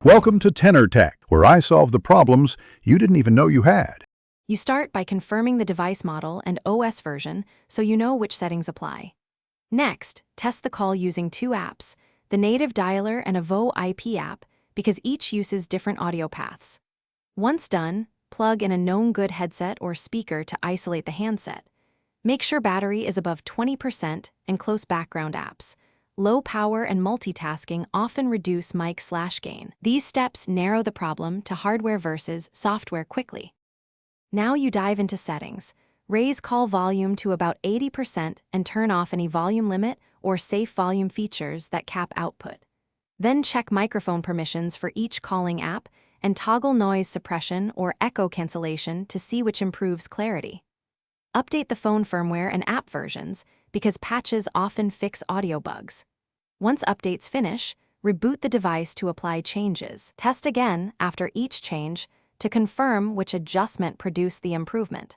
Welcome to Tenor Tech, where I solve the problems you didn't even know you had. You start by confirming the device model and OS version so you know which settings apply. Next, test the call using two apps, the native dialer and a VoIP app, because each uses different audio paths. Once done, plug in a known good headset or speaker to isolate the handset. Make sure battery is above 20% and close background apps. Low power and multitasking often reduce mic/gain. These steps narrow the problem to hardware versus software quickly. Now you dive into settings. Raise call volume to about 80% and turn off any volume limit or safe volume features that cap output. Then check microphone permissions for each calling app and toggle noise suppression or echo cancellation to see which improves clarity. Update the phone firmware and app versions because patches often fix audio bugs. Once updates finish, reboot the device to apply changes. Test again after each change to confirm which adjustment produced the improvement.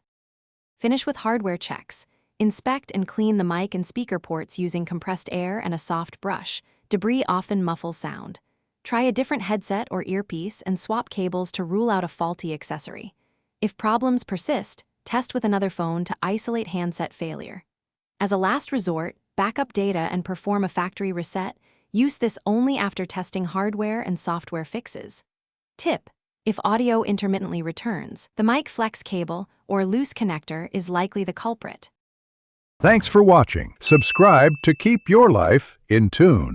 Finish with hardware checks. Inspect and clean the mic and speaker ports using compressed air and a soft brush. Debris often muffles sound. Try a different headset or earpiece and swap cables to rule out a faulty accessory. If problems persist, test with another phone to isolate handset failure. As a last resort, backup data and perform a factory reset. Use this only after testing hardware and software fixes. Tip: if audio intermittently returns, the mic flex cable or loose connector is likely the culprit. Thanks for watching. Subscribe to keep your life in tune.